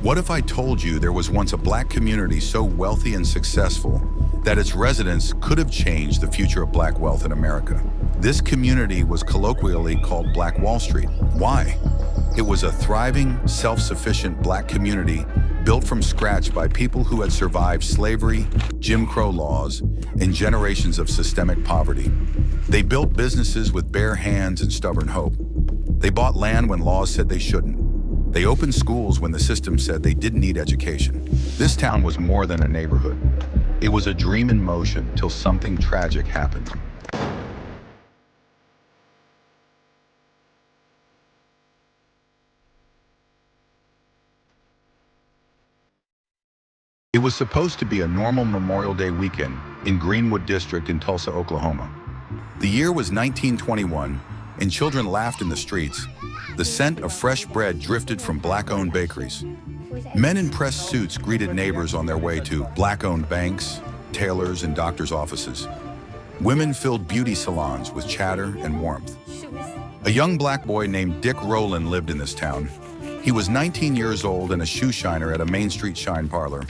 What if I told you there was once a black community so wealthy and successful that its residents could have changed the future of black wealth in America? This community was colloquially called Black Wall Street. Why? It was a thriving, self-sufficient black community built from scratch by people who had survived slavery, Jim Crow laws, and generations of systemic poverty. They built businesses with bare hands and stubborn hope. They bought land when laws said they shouldn't. They opened schools when the system said they didn't need education. This town was more than a neighborhood. It was a dream in motion till something tragic happened. It was supposed to be a normal Memorial Day weekend in Greenwood District in Tulsa, Oklahoma. The year was 1921, and children laughed in the streets. The scent of fresh bread drifted from black-owned bakeries. Men in pressed suits greeted neighbors on their way to black-owned banks, tailors, and doctors' offices. Women filled beauty salons with chatter and warmth. A young black boy named Dick Rowland lived in this town. He was 19 years old and a shoe shiner at a Main Street shine parlor.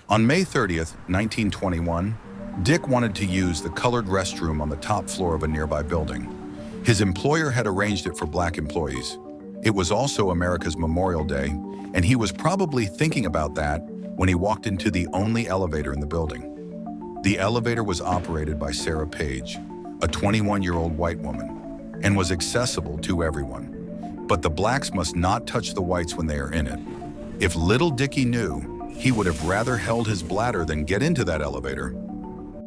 On May 30th, 1921, Dick wanted to use the colored restroom on the top floor of a nearby building. His employer had arranged it for black employees. It was also America's Memorial Day, and he was probably thinking about that when he walked into the only elevator in the building. The elevator was operated by Sarah Page, a 21-year-old white woman, and was accessible to everyone. But the blacks must not touch the whites when they are in it. If little Dickie knew, he would have rather held his bladder than get into that elevator.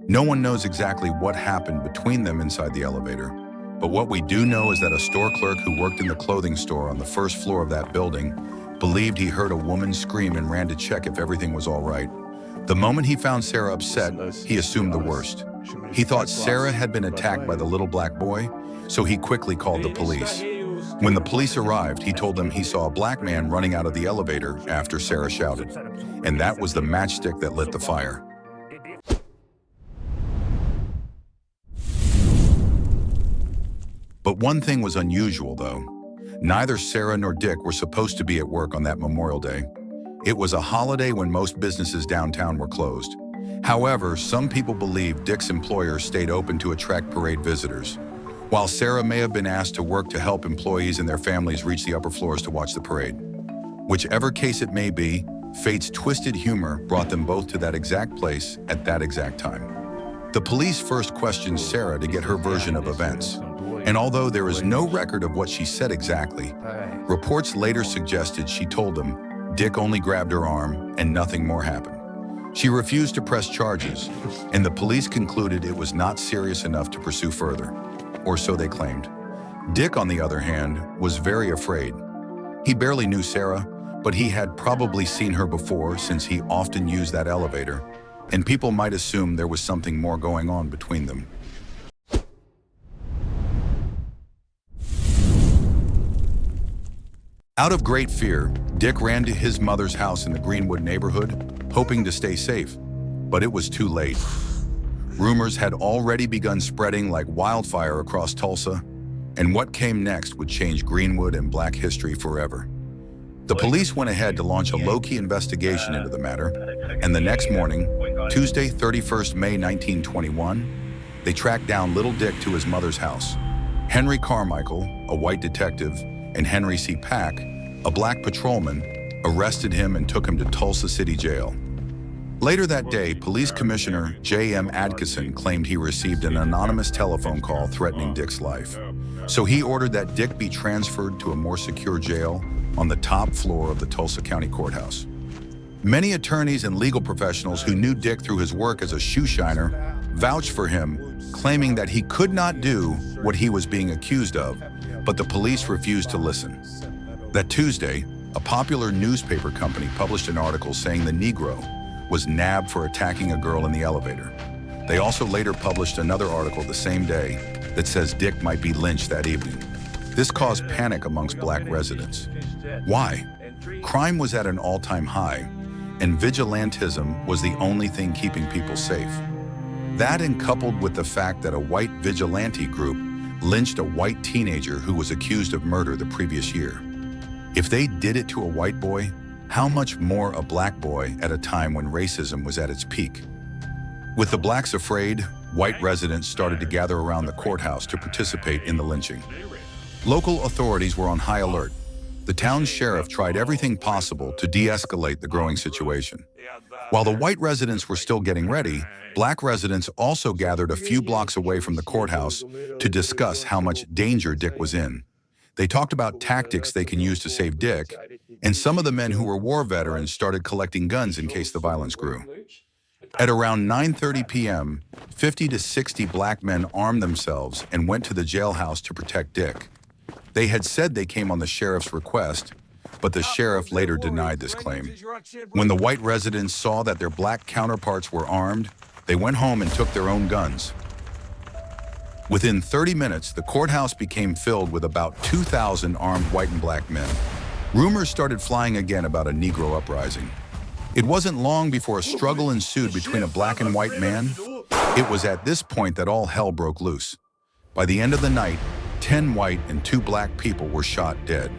No one knows exactly what happened between them inside the elevator, but what we do know is that a store clerk who worked in the clothing store on the first floor of that building believed he heard a woman scream and ran to check if everything was all right. The moment he found Sarah upset, he assumed the worst. He thought Sarah had been attacked by the little black boy, so he quickly called the police. When the police arrived, he told them he saw a black man running out of the elevator after Sarah shouted, and that was the matchstick that lit the fire. But one thing was unusual, though. Neither Sarah nor Dick were supposed to be at work on that Memorial Day. It was a holiday when most businesses downtown were closed. However, some people believe Dick's employer stayed open to attract parade visitors, while Sarah may have been asked to work to help employees and their families reach the upper floors to watch the parade. Whichever case it may be, fate's twisted humor brought them both to that exact place at that exact time. The police first questioned Sarah to get her version of events, and although there is no record of what she said exactly, reports later suggested she told them Dick only grabbed her arm and nothing more happened. She refused to press charges, and the police concluded it was not serious enough to pursue further, or so they claimed. Dick, on the other hand, was very afraid. He barely knew Sarah, but he had probably seen her before since he often used that elevator, and people might assume there was something more going on between them. Out of great fear, Dick ran to his mother's house in the Greenwood neighborhood, hoping to stay safe, but it was too late. Rumors had already begun spreading like wildfire across Tulsa, and what came next would change Greenwood and black history forever. The police went ahead to launch a low-key investigation into the matter, and the next morning, Tuesday, 31st May 1921, they tracked down little Dick to his mother's house. Henry Carmichael, a white detective, and Henry C. Pack, a black patrolman, arrested him and took him to Tulsa City Jail. Later that day, Police Commissioner J.M. Adkison claimed he received an anonymous telephone call threatening Dick's life. So he ordered that Dick be transferred to a more secure jail on the top floor of the Tulsa County Courthouse. Many attorneys and legal professionals who knew Dick through his work as a shoe shiner vouched for him, claiming that he could not do what he was being accused of, but the police refused to listen. That Tuesday, a popular newspaper company published an article saying the Negro was nabbed for attacking a girl in the elevator. They also later published another article the same day that says Dick might be lynched that evening. This caused panic amongst black residents. Why? Crime was at an all-time high, and vigilantism was the only thing keeping people safe. That, and coupled with the fact that a white vigilante group lynched a white teenager who was accused of murder the previous year. If they did it to a white boy, How much more a black boy at a time when racism was at its peak? With the blacks afraid, white residents started to gather around the courthouse to participate in the lynching. Local authorities were on high alert. The town's sheriff tried everything possible to de-escalate the growing situation. While the white residents were still getting ready, black residents also gathered a few blocks away from the courthouse to discuss how much danger Dick was in. They talked about tactics they can use to save Dick, and some of the men who were war veterans started collecting guns in case the violence grew. At around 9:30 p.m., 50 to 60 black men armed themselves and went to the jailhouse to protect Dick. They had said they came on the sheriff's request, but the sheriff later denied this claim. When the white residents saw that their black counterparts were armed, they went home and took their own guns. Within 30 minutes, the courthouse became filled with about 2,000 armed white and black men. Rumors started flying again about a Negro uprising. It wasn't long before a struggle ensued between a black and white man. It was at this point that all hell broke loose. By the end of the night, 10 white and 2 black people were shot dead.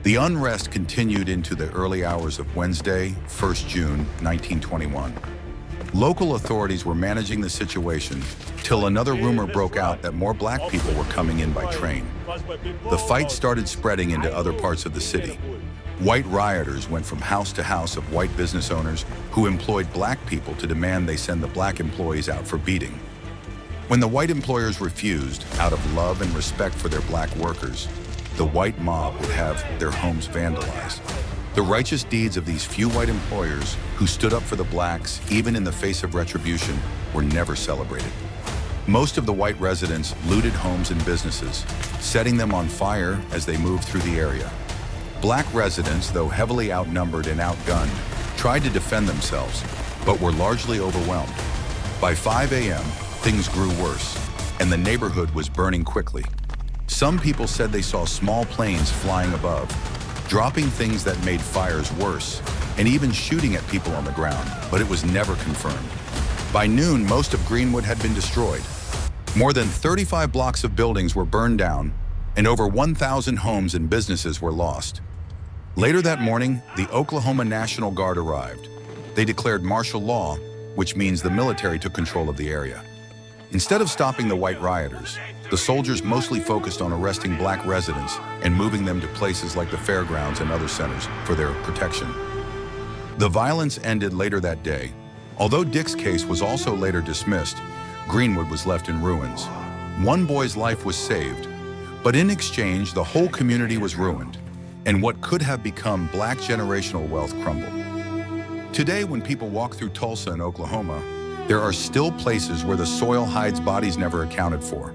The unrest continued into the early hours of Wednesday, 1st June, 1921. Local authorities were managing the situation till another rumor broke out that more black people were coming in by train. The fight started spreading into other parts of the city. White rioters went from house to house of white business owners who employed black people to demand they send the black employees out for beating. When the white employers refused, out of love and respect for their black workers, the white mob would have their homes vandalized. The righteous deeds of these few white employers who stood up for the blacks, even in the face of retribution, were never celebrated. Most of the white residents looted homes and businesses, setting them on fire as they moved through the area. Black residents, though heavily outnumbered and outgunned, tried to defend themselves, but were largely overwhelmed. By 5 a.m., things grew worse, and the neighborhood was burning quickly. Some people said they saw small planes flying above, dropping things that made fires worse, and even shooting at people on the ground, but it was never confirmed. By noon, most of Greenwood had been destroyed. More than 35 blocks of buildings were burned down, and over 1,000 homes and businesses were lost. Later that morning, the Oklahoma National Guard arrived. They declared martial law, which means the military took control of the area. Instead of stopping the white rioters, the soldiers mostly focused on arresting black residents and moving them to places like the fairgrounds and other centers for their protection. The violence ended later that day. Although Dick's case was also later dismissed, Greenwood was left in ruins. One boy's life was saved, but in exchange, the whole community was ruined, and what could have become black generational wealth crumbled. Today, when people walk through Tulsa and Oklahoma, there are still places where the soil hides bodies never accounted for.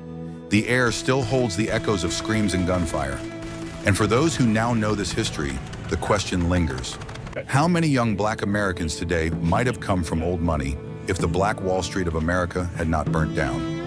The air still holds the echoes of screams and gunfire. And for those who now know this history, the question lingers. How many young black Americans today might have come from old money if the Black Wall Street of America had not burnt down?